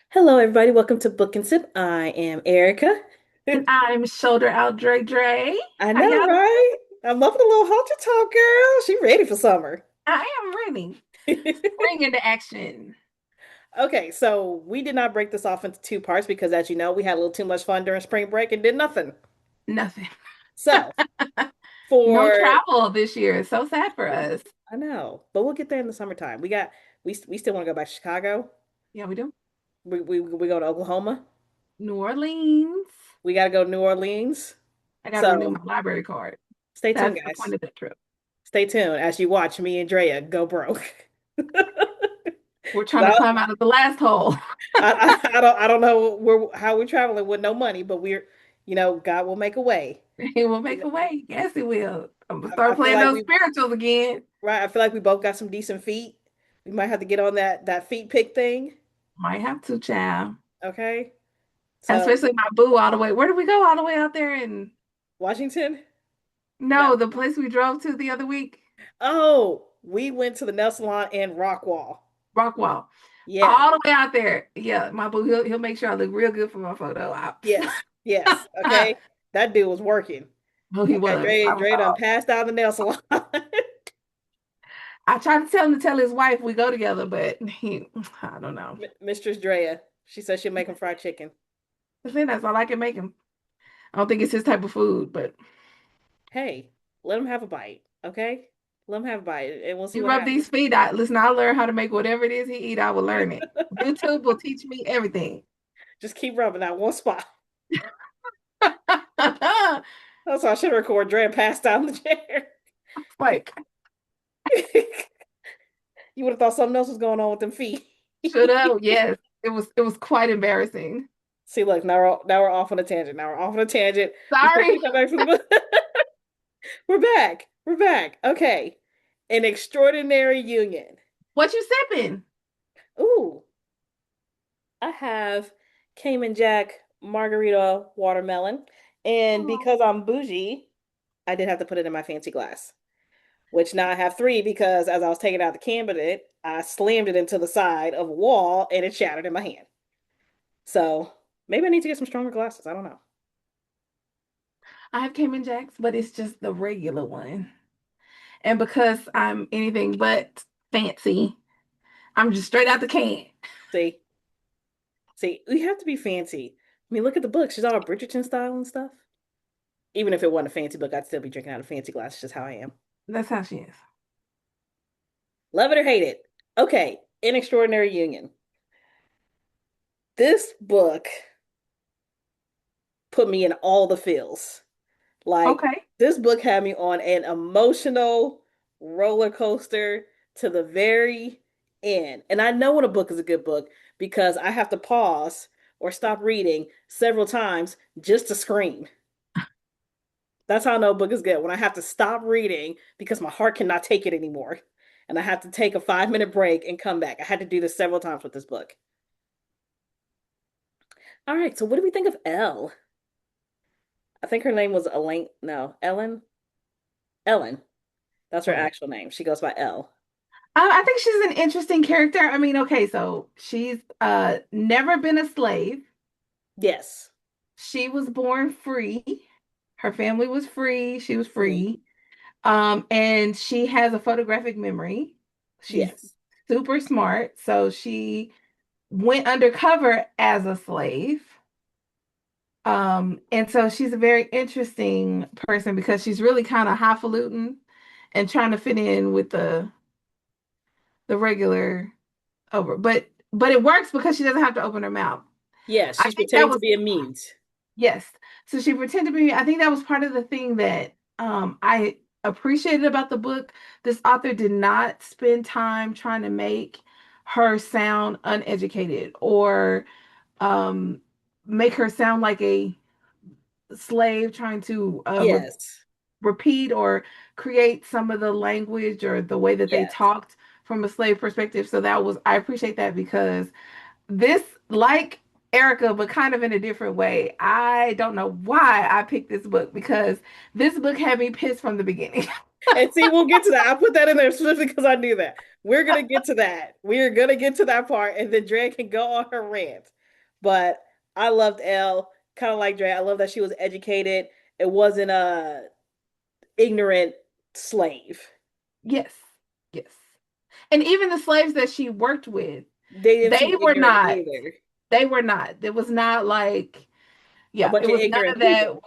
Hello, everybody. Welcome to Book and Sip. I am Erica. And I'm shoulder out Dre Dre. I How know, y'all right? I'm loving a little halter talk, girl. She ready for summer. I am ready. Spring into action. Okay, so we did not break this off into two parts because, as you know, we had a little too much fun during spring break and did nothing. Nothing. So, No for travel this year. It's so sad for us. I know, but we'll get there in the summertime. We still want to go back to Chicago. Yeah, we do. We go to Oklahoma. New Orleans. We got to go to New Orleans. I got to renew So, my library card. stay tuned, That's the guys. point of the trip. Stay tuned as you watch me and Drea go broke. We're trying to climb out of the last hole. I don't know how we're traveling with no money, but God will make a way. He will make a way. Yes, he will. I'm gonna I start feel playing like those spirituals again. right. I feel like we both got some decent feet. We might have to get on that feet pick thing. Might have to, child. Okay. So Especially my boo all the way. Where did we go all the way out there in Washington. No. no, the place we drove to the other week? Oh, we went to the nail salon in Rockwall. Rockwall. Yeah. All the way out there. Yeah, my boo, he'll make sure I look real good for my photo op. Yes. Yes. Okay. That dude was working. Oh, he Okay. was. Dre done passed out the nail salon. I tried to tell him to tell his wife we go together, but I don't know. Mistress Drea. She said she'll make him fried chicken. I think that's all I can make him. I don't think it's his type of food, but Hey, let him have a bite, okay? Let him have a bite, and we'll see he what rub happens. these feet. Listen, I'll learn how to make whatever it is he eat. I will learn it. YouTube will teach me everything. Just keep rubbing that one spot. That's why I should record Dre passed down the chair. Like, You would have thought something else was going on with them feet. should have. Yes, it was quite embarrassing. See, look, now we're off on a tangent. Now we're off on a tangent. Before we Sorry. come back from the book, we're back. We're back. Okay. An extraordinary union. What you sipping? Ooh, I have Cayman Jack margarita watermelon. And Oh. because I'm bougie, I did have to put it in my fancy glass, which now I have three because as I was taking out the can with it, I slammed it into the side of a wall and it shattered in my hand. So maybe I need to get some stronger glasses. I don't know. I have Cayman Jacks, but it's just the regular one. And because I'm anything but fancy, I'm just straight out the can. See, see, we have to be fancy. I mean, look at the book. She's all Bridgerton style and stuff. Even if it wasn't a fancy book, I'd still be drinking out of fancy glass. It's just how I am. That's how she is. Love it or hate it. Okay, An Extraordinary Union. This book put me in all the feels. Like Okay. this book had me on an emotional roller coaster to the very end. And I know when a book is a good book because I have to pause or stop reading several times just to scream. That's how I know a book is good. When I have to stop reading because my heart cannot take it anymore. And I have to take a 5 minute break and come back. I had to do this several times with this book. All right, so what do we think of Elle? I think her name was Elaine. No, Ellen. Ellen. That's her Right. actual name. She goes by Elle. I think she's an interesting character. I mean, okay, so she's never been a slave. Yes. She was born free. Her family was free. She was Mhm. free. And she has a photographic memory. She's Yes. super smart. So she went undercover as a slave. And so she's a very interesting person because she's really kind of highfalutin and trying to fit in with the regular over. But it works because she doesn't have to open her mouth. Yes. I She's think that pretending to was be a mute. yes. So she pretended to be. I think that was part of the thing that I appreciated about the book. This author did not spend time trying to make her sound uneducated or um make her sound like a slave trying to Yes. repeat or create some of the language or the way that they Yes. talked from a slave perspective. So that was, I appreciate that because this, like Erica, but kind of in a different way. I don't know why I picked this book because this book had me pissed from the beginning. And see, we'll get to that. I put that in there specifically because I knew that. We're gonna get to that. We're gonna get to that part, and then Drea can go on her rant. But I loved Elle, kind of like Drea. I love that she was educated. It wasn't a ignorant slave. Yes, yes. And even the slaves that she worked with, They didn't seem they were ignorant not. either. They were not. It was not like, A yeah, bunch it of was none ignorant of that. people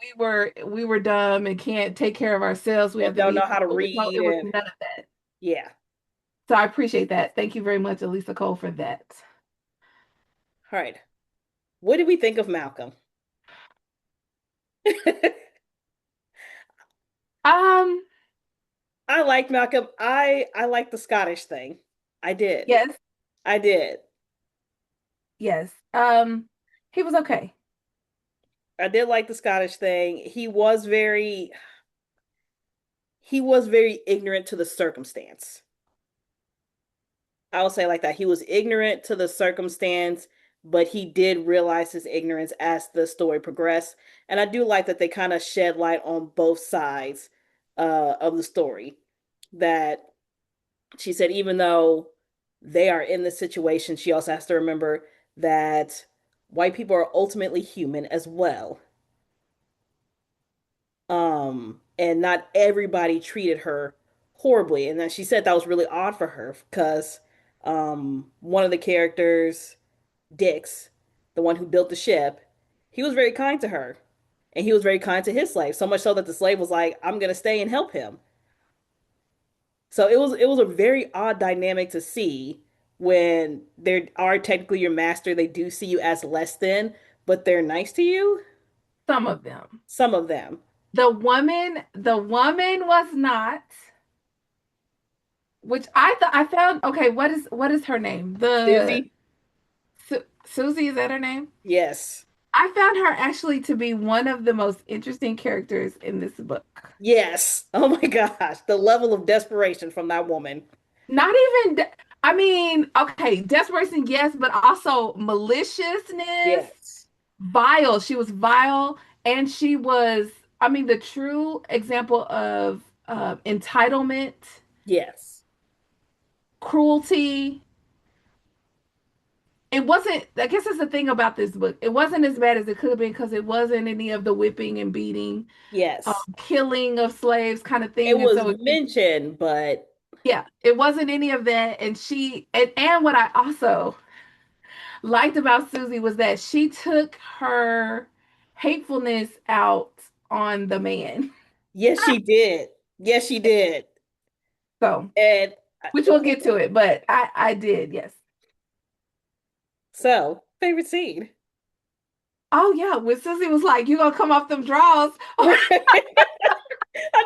We were dumb and can't take care of ourselves. We have and to don't be know how to humble. No, read it was and none of that. yeah. So I appreciate that. Thank you very much, Elisa Cole, for that. All right. What did we think of Malcolm? Um, I liked Malcolm. I liked the Scottish thing. I did. yes, I did. yes. He was okay. I did like the Scottish thing. He was very ignorant to the circumstance. I will say like that. He was ignorant to the circumstance, but he did realize his ignorance as the story progressed. And I do like that they kind of shed light on both sides of the story. That she said, even though they are in this situation, she also has to remember that white people are ultimately human as well. And not everybody treated her horribly. And then she said that was really odd for her because one of the characters, Dix, the one who built the ship, he was very kind to her. And he was very kind to his slave, so much so that the slave was like, I'm gonna stay and help him. So it was a very odd dynamic to see when they are technically your master, they do see you as less than, but they're nice to you. Some of them. Some of them. The woman was not, which I found okay. What is her name? The Susie? Susie, is that her name? Yes. I found her actually to be one of the most interesting characters in this book. Yes. Oh my gosh. The level of desperation from that woman. Not even, I mean, okay, desperation, yes, but also maliciousness, Yes. vile. She was vile, and she was, I mean, the true example of entitlement, Yes. cruelty. It wasn't, I guess that's the thing about this book. It wasn't as bad as it could have been because it wasn't any of the whipping and beating, Yes. killing of slaves kind of It thing. And was so, mentioned, but yeah, it wasn't any of that. And what I also liked about Susie was that she took her hatefulness out on the man. yes, she did. Yes, she did. So, And which we'll okay, get to it, but I did, yes. so favorite scene. Oh yeah, when Susie was like, "You gonna come off them draws? I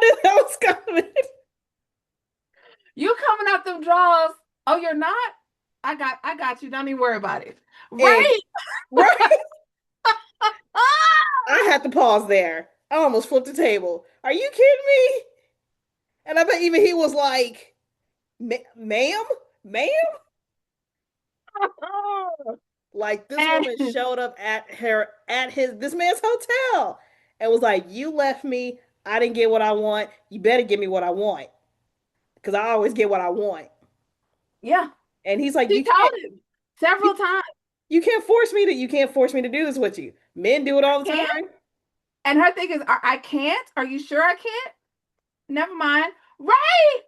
knew that was coming. You coming off them draws? Oh, you're not? I got you. Don't even worry about it." And Right? right, Ah! I had to pause there. I almost flipped the table. Are you kidding me? And I bet even he was like, ma'am, ma'am? Like this woman And showed up at his this man's hotel and was like, "You left me. I didn't get what I want. You better give me what I want because I always get what I want." yeah, And he's like, she told him you, several times. you can't force me to do this with you. Men do it I all the can't. time." And her thing is, I can't. Are you sure I can't? Never mind. Right?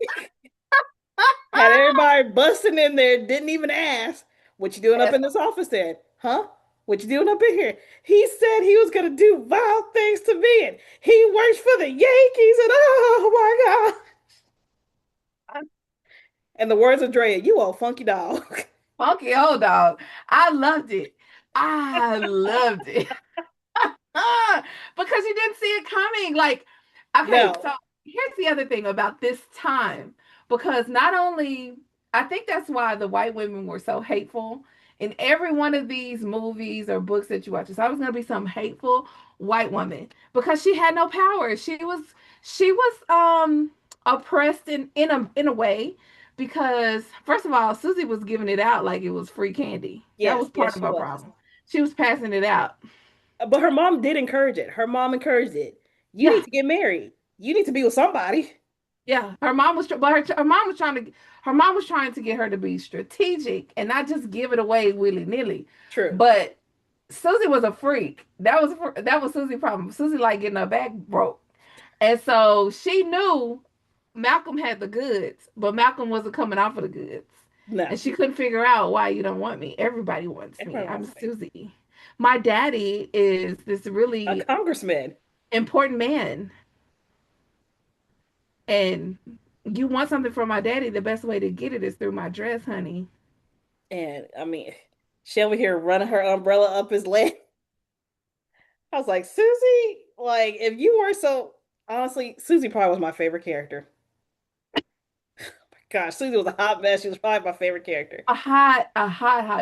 Had everybody busting in there, didn't even ask, "What you doing up Yes. in this office then? Huh? What you doing up in here?" He said he was gonna do vile things to me, and he works for the Yankees, and oh my God. And the words of Drea, you old funky dog. Funky old dog. I loved it. I loved it. Because you didn't see it coming. Like, okay, so No. here's the other thing about this time. Because not only, I think that's why the white women were so hateful in every one of these movies or books that you watch. There's always going to be some hateful white woman because she had no power. She was oppressed in a way because first of all, Susie was giving it out like it was free candy. That Yes, was part yes, of she her was. problem. She was passing it out. But her mom did encourage it. Her mom encouraged it. You need Yeah, to get married. You need to be with somebody. Yeah, her mom was, but her mom was trying to, her mom was trying to get her to be strategic and not just give it away willy nilly. True. But Susie was a freak. That was Susie's problem. Susie like getting her back broke, and so she knew Malcolm had the goods, but Malcolm wasn't coming out for the goods, No. and she couldn't figure out why you don't want me. Everybody wants me. Everybody I'm wants me. Susie. My daddy is this A really congressman. important man, and you want something from my daddy, the best way to get it is through my dress, honey. And I mean, she over here running her umbrella up his leg. I was like, Susie, like, if you were so honestly, Susie probably was my favorite character. Gosh, Susie was a hot mess. She was probably my favorite character. Hot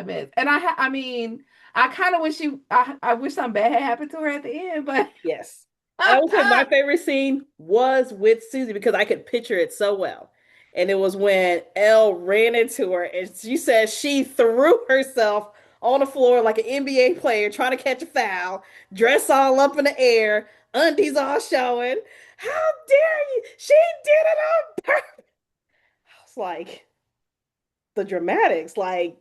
mess. And I mean, I kind of wish I wish something bad had happened to her at the end, but Yes. And I would say my favorite scene was with Susie because I could picture it so well. And it was when Elle ran into her and she said she threw herself on the floor like an NBA player trying to catch a foul, dress all up in the air, undies all showing. How dare you? She did it on purpose. I was like, the dramatics, like,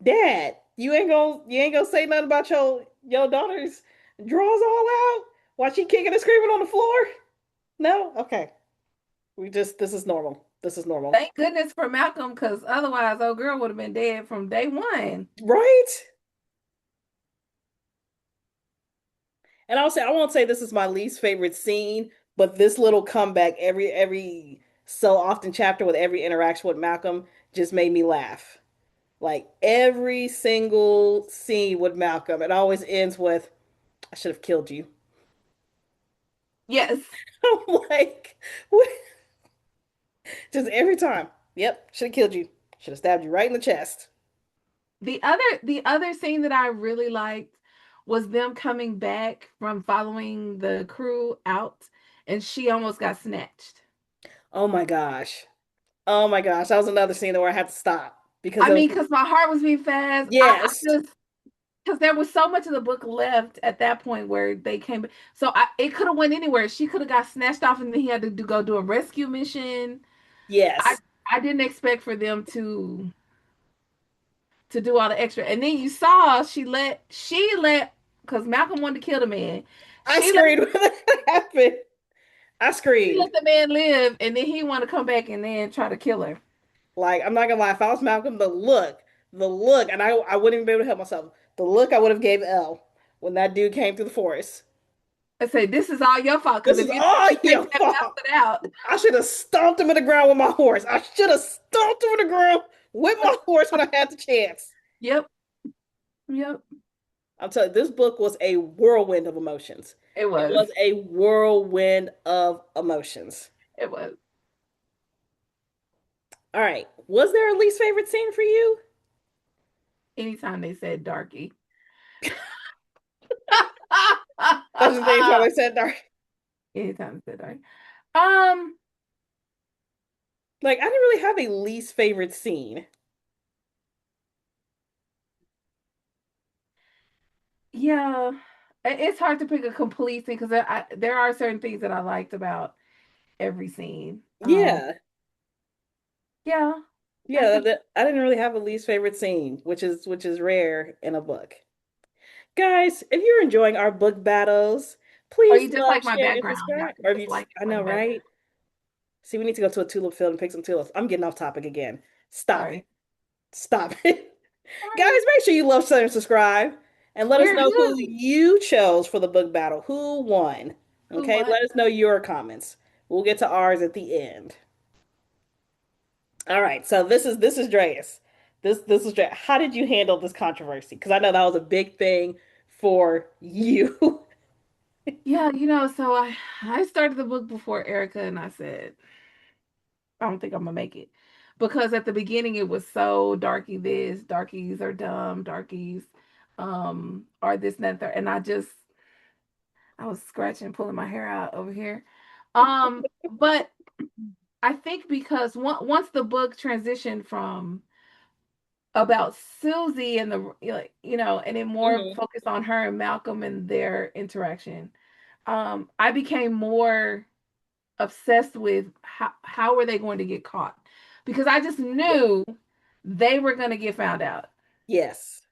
Dad, you ain't gonna say nothing about your daughter's drawers all out while she kicking and screaming on the floor? No? Okay. We just this is normal. This is normal. thank goodness for Malcolm, because otherwise, old girl would have been dead from day one. Right? And I'll say I won't say this is my least favorite scene, but this little comeback every so often chapter with every interaction with Malcolm just made me laugh. Like every single scene with Malcolm, it always ends with I should have killed you. Yes. I'm like, what? Just every time. Yep, should have killed you. Should have stabbed you right in the chest. The other scene that I really liked was them coming back from following the crew out, and she almost got snatched. Oh my gosh. Oh my gosh. That was another scene where I had to stop because I it was mean, because my heart was beating fast. I yes. just because there was so much of the book left at that point where they came. So it could have went anywhere. She could have got snatched off, and then he had to go do a rescue mission. I Yes. I didn't expect for them to do all the extra. And then you saw she let because Malcolm wanted to kill the man. I She let screamed when that happened. I she let screamed. the man live, and then he wanted to come back and then try to kill her. Like, I'm not gonna lie, if I was Malcolm, the look, and I wouldn't even be able to help myself. The look I would have gave Elle when that dude came through the forest. I say this is all your fault This because is if you all take your that fault. bastard out, I should have stomped him in the ground with my horse. I should have stomped him in the ground with my horse when I had the chance. yep, yep, I'm telling you, this book was a whirlwind of emotions. it It was, was a whirlwind of emotions. it was. All right. Was there a least favorite scene for you? Anytime they said darky. That's the same time I said dark. Anytime they said darky. Um, Like, I didn't really have a least favorite scene. yeah, it's hard to pick a complete scene because there are certain things that I liked about every scene. Yeah. Yeah, I Yeah, think. I didn't really have a least favorite scene, which is rare in a book. Guys, if you're enjoying our book battles, Or please you just love, like my share, and background. Y'all subscribe. can Or if just you just, like it I for know, the background. right? See, we need to go to a tulip field and pick some tulips. I'm getting off topic again. Stop it. Sorry. Stop it. Sorry. Guys, make sure you love, share, and subscribe. And let us We're know who who? you chose for the book battle. Who won? Who Okay, what? let us know your comments. We'll get to ours at the end. All right, so this is Dreas. This is Dreas. How did you handle this controversy? Because I know that was a big thing for you. Yeah, so I started the book before Erica and I said, I don't think I'm gonna make it. Because at the beginning it was so darky this, darkies are dumb, darkies are this and that, and I was scratching, pulling my hair out over here. But I think because once the book transitioned from about Susie and and then more Mhm. focused on her and Malcolm and their interaction, I became more obsessed with how were they going to get caught, because I just knew they were going to get found out. Yes.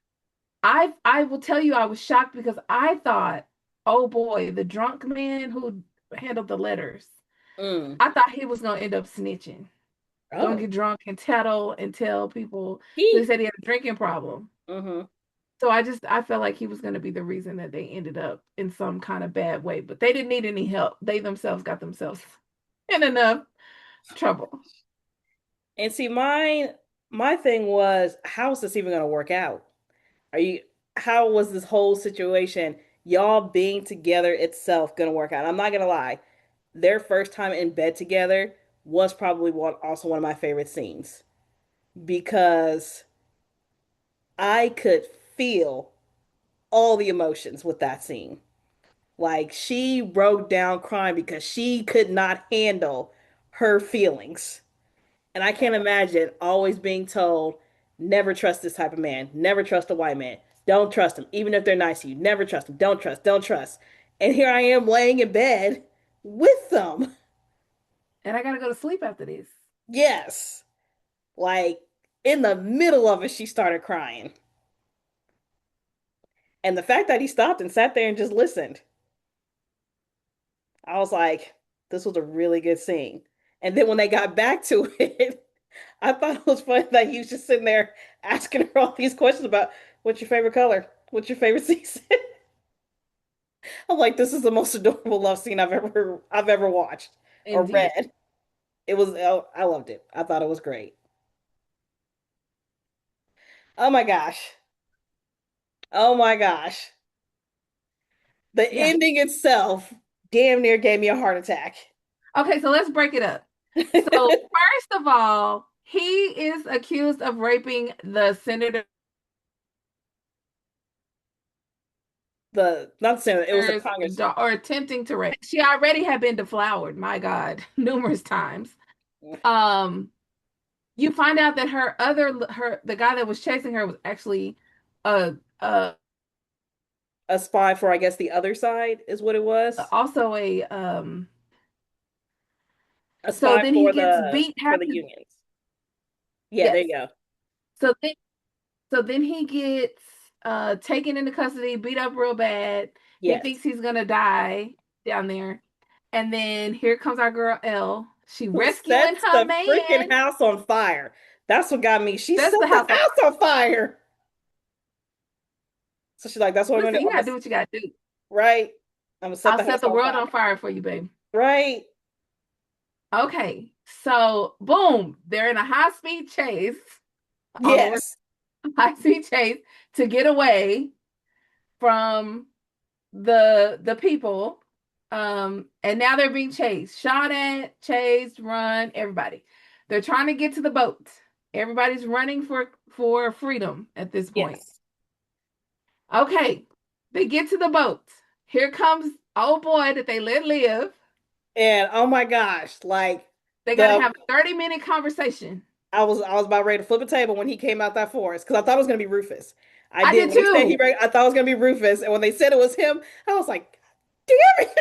I will tell you, I was shocked because I thought, oh boy, the drunk man who handled the letters, Mm. I thought he was going to end up snitching, going to Oh. get drunk and tattle and tell people. So they He. said he had a drinking problem. Mm-hmm. So I felt like he was going to be the reason that they ended up in some kind of bad way, but they didn't need any help. They themselves got themselves in enough trouble. And see, my thing was, how is this even going to work out? Are you? How was this whole situation, y'all being together itself, going to work out? I'm not gonna lie, their first time in bed together was probably also one of my favorite scenes because I could feel all the emotions with that scene. Like she broke down crying because she could not handle her feelings. And I can't imagine always being told, never trust this type of man, never trust a white man, don't trust them, even if they're nice to you, never trust them, don't trust, don't trust. And here I am laying in bed with them. And I got to go to sleep after this. Yes. Like in the middle of it, she started crying. And the fact that he stopped and sat there and just listened, I was like, this was a really good scene. And then when they got back to it, I thought it was funny that he was just sitting there asking her all these questions about what's your favorite color? What's your favorite season? I'm like, this is the most adorable love scene I've ever watched or Indeed. read. It was oh, I loved it. I thought it was great. Oh my gosh. Oh my gosh. The Yeah. ending itself damn near gave me a heart attack. Okay, so let's break it up. So, first of all, he is accused of raping the senator's The not saying it was the Congress. or attempting to rape. She already had been deflowered, my God, numerous times. Um, you find out that the guy that was chasing her was actually a A spy for I guess the other side is what it was. also A so spy then he gets beat for half the to unions. Yeah, there yes. you go. So then so then he gets taken into custody, beat up real bad. He Yes. thinks he's gonna die down there. And then here comes our girl Elle. She Who rescuing sets her the freaking man. house on fire? That's what got me. She That's set the the house on house fire. on fire. So she's like, that's what I'm gonna Listen, do. you I'm gotta gonna do what you gotta do. right. I'm gonna set I'll the set house the on world on fire. fire for you, babe. Right. Okay, so boom, they're in a high speed chase on the Yes. high speed chase to get away from the people. And now they're being chased, shot at, chased, run, everybody. They're trying to get to the boat. Everybody's running for freedom at this point. Yes. Okay, they get to the boat. Here comes old boy that they let live. And oh my gosh, like They got to the have a 30-minute conversation. I was about ready to flip a table when he came out that forest because I thought it was gonna be Rufus. I I did did when he said too. I thought it was gonna be Rufus, and when they said it was him, I was like, damn it.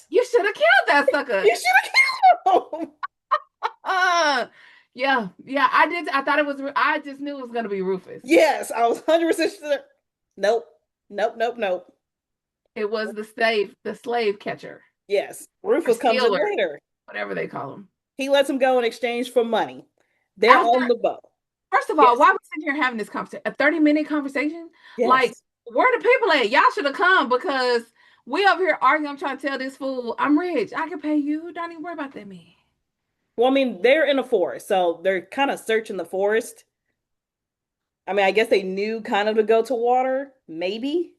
You should have killed that sucker. You should have killed him. Uh, yeah, yeah, I did. I thought it was, I just knew it was going to be Rufus. Yes, I was 100% sure. Nope. Nope, nope, nope. It was the slave catcher Yes. or Rufus comes in stealer, later. whatever they call him. He lets him go in exchange for money. They're After, on the boat. first of all, Yes. why are we sitting here having this conversation? A 30-minute conversation? Like, Yes. where the people at? Y'all should have come because we over here arguing. I'm trying to tell this fool, I'm rich. I can pay you. Don't even worry about that man. Well, I mean, they're in a forest, so they're kind of searching the forest. I mean, I guess they knew kind of to go to water, maybe.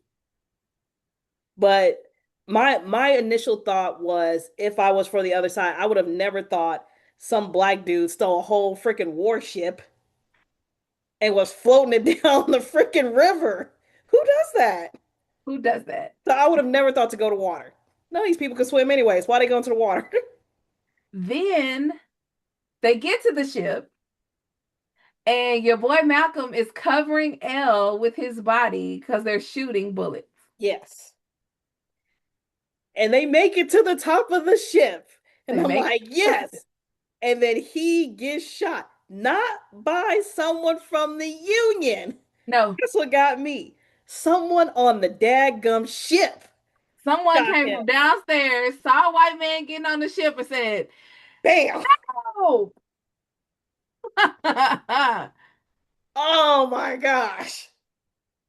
But my initial thought was if I was for the other side, I would have never thought some black dude stole a whole freaking warship and was floating it down the freaking river. Who does that? Who does that? So I would have never thought to go to water. No, these people can swim anyways. Why they go into the water? Then they get to the ship, and your boy Malcolm is covering Elle with his body because they're shooting bullets. Yes. And they make it to the top of the ship. And They I'm make like, yes. And then he gets shot, not by someone from the Union. no. That's what got me. Someone on the dadgum ship Someone shot came him. from downstairs, saw a white man getting on the ship, and said, Bam. "Oh, Oh my gosh.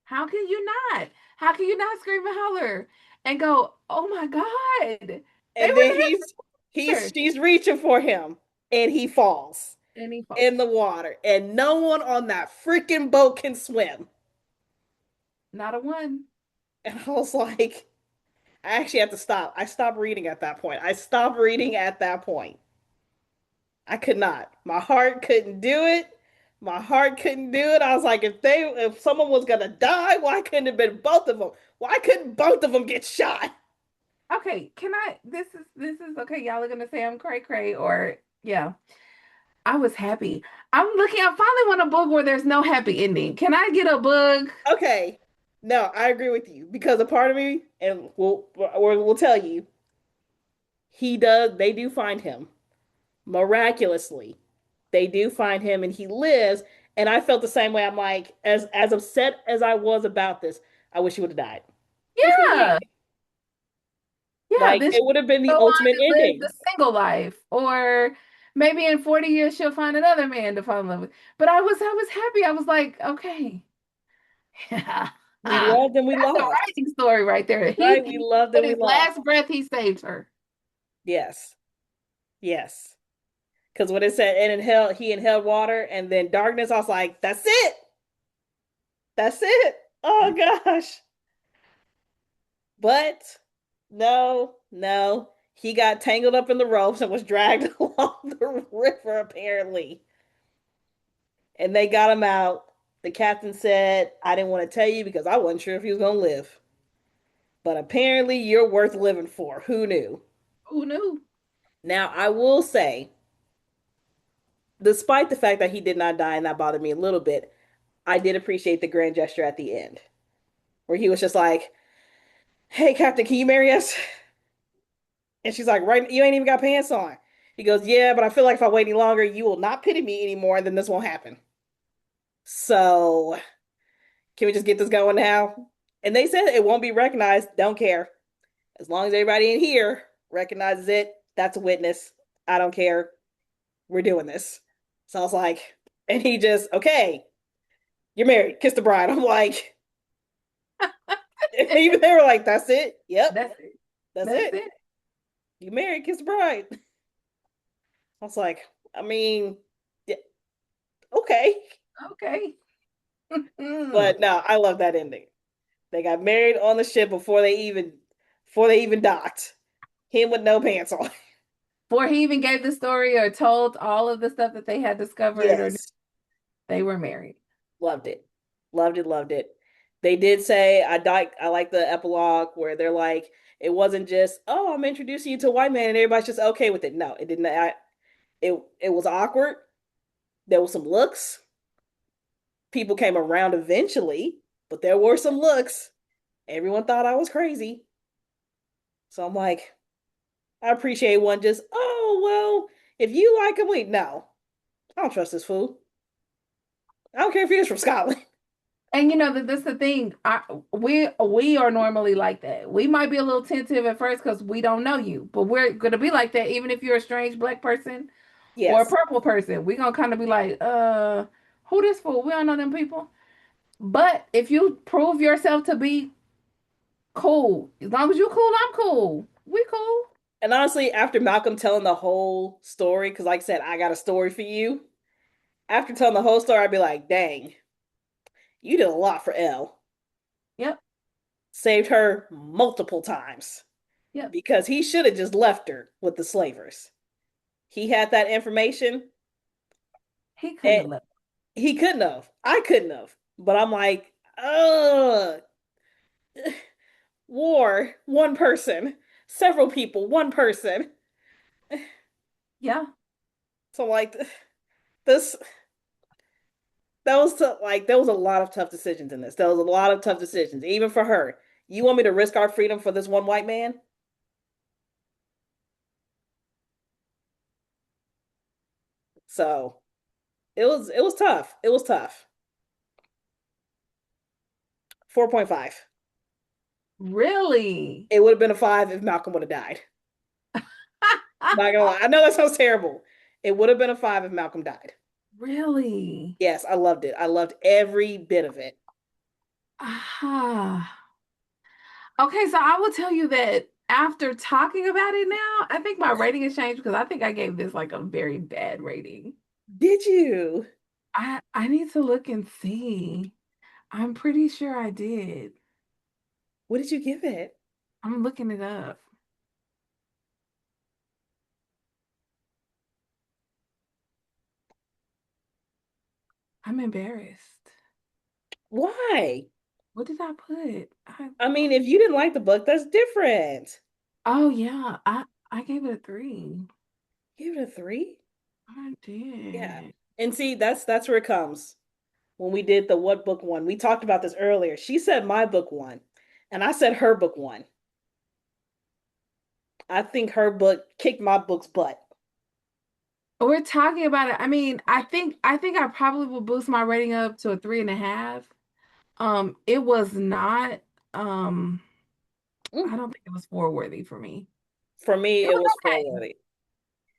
how can you not? How can you not scream and holler and go, oh my God, they And were then he's there." she's reaching for him and he falls And he in falls. the water. And no one on that freaking boat can swim. Not a one. And I was like, I actually had to stop. I stopped reading at that point. I stopped reading at that point. I could not. My heart couldn't do it. My heart couldn't do it. I was like, if someone was gonna die, why couldn't it have been both of them? Why couldn't both of them get shot? Okay, can I? This is okay. Y'all are gonna say I'm cray cray, or yeah. I was happy. I'm looking. I finally want a book where there's no happy ending. Can I get a book? Okay. No, I agree with you because a part of me, and we'll tell you, they do find him miraculously. They do find him and he lives. And I felt the same way. I'm like, as upset as I was about this, I wish he would have died. Wish he would have Yeah, died. yeah. Like This it would have been go the on ultimate and live the ending. single life, or maybe in 40 years she'll find another man to fall in love with. But I was happy. I was like, okay, yeah. We loved and we That's a lost. writing story right there. Right? We He loved with and we his lost. last breath, he saved her. Yes. Yes. Because when it said he inhaled water and then darkness, I was like, that's it. That's it. Oh gosh. But no, no. He got tangled up in the ropes and was dragged along the river, apparently. And they got him out. The captain said, I didn't want to tell you because I wasn't sure if he was going to live. But apparently, you're worth living for. Who knew? Who knew? Now, I will say, despite the fact that he did not die and that bothered me a little bit, I did appreciate the grand gesture at the end where he was just like, hey, Captain, can you marry us? And she's like, right, you ain't even got pants on. He goes, yeah, but I feel like if I wait any longer, you will not pity me anymore, and then this won't happen. So, can we just get this going now? And they said it won't be recognized. Don't care. As long as everybody in here recognizes it, that's a witness. I don't care. We're doing this. So I was like, and he just, okay, you're married. Kiss the bride. I'm like, even they were like, that's it. Yep, That's it. that's That's it. it. You married, kiss the bride. I was like, I mean, yeah, okay. Okay. But no, I love that ending. They got married on the ship before they even docked. Him with no pants on. Before he even gave the story or told all of the stuff that they had discovered, or Yes. they were married. Loved it. Loved it, loved it. They did say I like the epilogue where they're like, it wasn't just, oh, I'm introducing you to a white man and everybody's just okay with it. No, it didn't it was awkward. There was some looks. People came around eventually, but there were some looks. Everyone thought I was crazy. So I'm like, I appreciate one just, oh well, if you like him, wait, no. I don't trust this fool. I don't care if he is from Scotland. And that that's the thing. We are normally like that. We might be a little tentative at first because we don't know you, but we're gonna be like that even if you're a strange black person or a Yes. purple person. We're gonna kind of be like, who this fool? We don't know them people. But if you prove yourself to be cool, as long as you cool, I'm cool. We cool. And honestly, after Malcolm telling the whole story, because like I said, I got a story for you. After telling the whole story, I'd be like, dang, you did a lot for Elle. Yep. Saved her multiple times Yep. because he should have just left her with the slavers. He had that information He couldn't and have left. he couldn't have. I couldn't have. But I'm like, war, one person, several people, one person. Yeah. So like this that was like there was a lot of tough decisions in this. There was a lot of tough decisions, even for her. You want me to risk our freedom for this one white man? So it was tough. It was tough. 4.5. Really? It would have been a 5 if Malcolm would have died. Not gonna lie. I know that sounds terrible. It would have been a 5 if Malcolm died. Really? Yes, I loved it. I loved every bit of it. Ah. Okay, so I will tell you that after talking about it now, I think my rating has changed because I think I gave this like a very bad rating. Did you? I need to look and see. I'm pretty sure I did. What did you give it? I'm looking it up. I'm embarrassed. Why? What did I put? I mean, if you didn't like the book, that's different. Oh yeah, I gave it a 3. Give it a 3? I Yeah. did. And see, that's where it comes. When we did the what book one, we talked about this earlier. She said my book one, and I said her book one. I think her book kicked my book's butt. We're talking about it. I mean, I think I probably will boost my rating up to a 3.5. It was not Mm. I don't think it was 4 worthy for me. For me, It it was was four okay. worthy.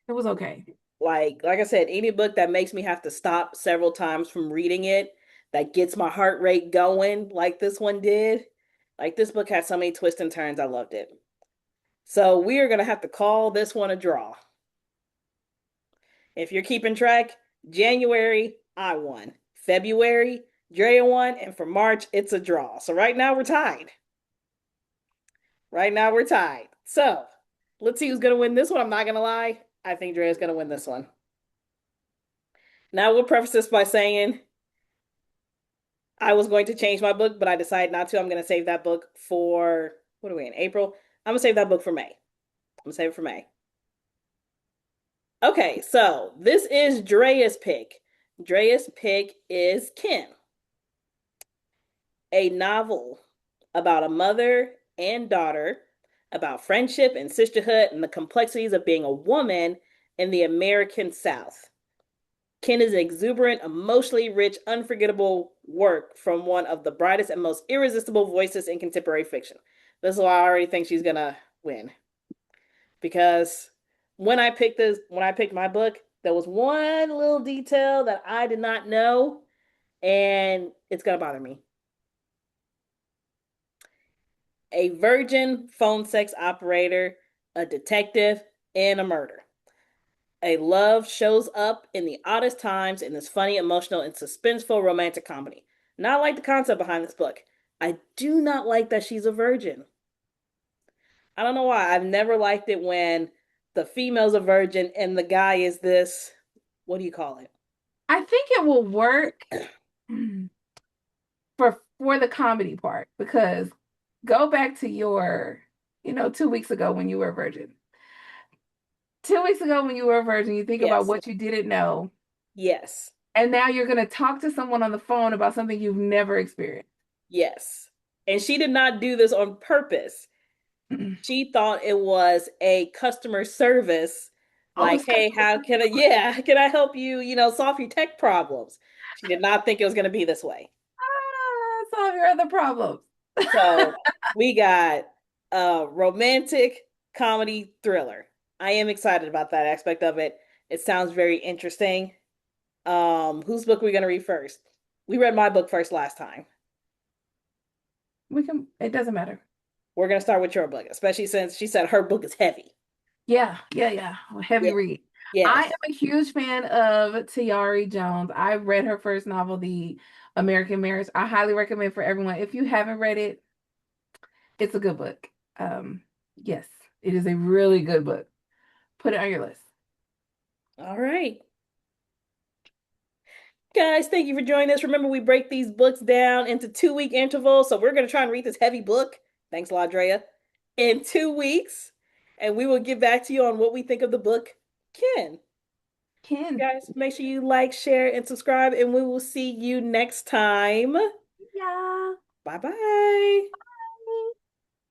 It was okay. Like I said, any book that makes me have to stop several times from reading it, that gets my heart rate going, like this one did. Like this book had so many twists and turns. I loved it. So we are gonna have to call this one a draw. If you're keeping track, January, I won. February, Drea won, and for March, it's a draw. So right now we're tied. Right now we're tied. So let's see who's gonna win this one. I'm not gonna lie. I think Drea's gonna win this one. Now we'll preface this by saying I was going to change my book, but I decided not to. I'm gonna save that book for what are we in April? I'm gonna save that book for May. I'm gonna save it for May. Okay, so this is Drea's pick. Drea's pick is Kin, a novel about a mother and daughter, about friendship and sisterhood and the complexities of being a woman in the American South. Kin is an exuberant, emotionally rich, unforgettable work from one of the brightest and most irresistible voices in contemporary fiction. This is why I already think she's gonna win. Because when I picked my book, there was one little detail that I did not know, and it's gonna bother me. A virgin phone sex operator, a detective, and a murder. A love shows up in the oddest times in this funny, emotional, and suspenseful romantic comedy. Not like the concept behind this book. I do not like that she's a virgin. I don't know why. I've never liked it when the female's a virgin and the guy is this, what do you call it? I think it will work for the comedy part because go back to your, 2 weeks ago when you were a virgin. 2 weeks ago when you were a virgin, you think about Yes. what you didn't know, Yes. and now you're going to talk to someone on the phone about something you've never experienced. Yes. And she did not do this on purpose. She thought it was a customer service, Oh, like, it's hey, customer how can I, service. yeah, can I help you, solve your tech problems? She did not think it was going to be this way. Solve your other problems. So we got a romantic comedy thriller. I am excited about that aspect of it. It sounds very interesting. Whose book are we going to read first? We read my book first last time. It doesn't matter. We're going to start with your book, especially since she said her book is heavy. Yeah, yeah, yeah. A heavy Yeah. read. I Yes. am a huge fan of Tayari Jones. I read her first novel, The American Marriage. I highly recommend for everyone. If you haven't read it, it's a good book. Yes, it is a really good book. Put it on your list. All right. Guys, thank you for joining us. Remember, we break these books down into 2 week intervals. So we're going to try and read this heavy book. Thanks, Ladrea. In 2 weeks. And we will get back to you on what we think of the book, Ken. Ken. Guys, make sure you like, share, and subscribe. And we will see you next time. Yeah. Bye bye.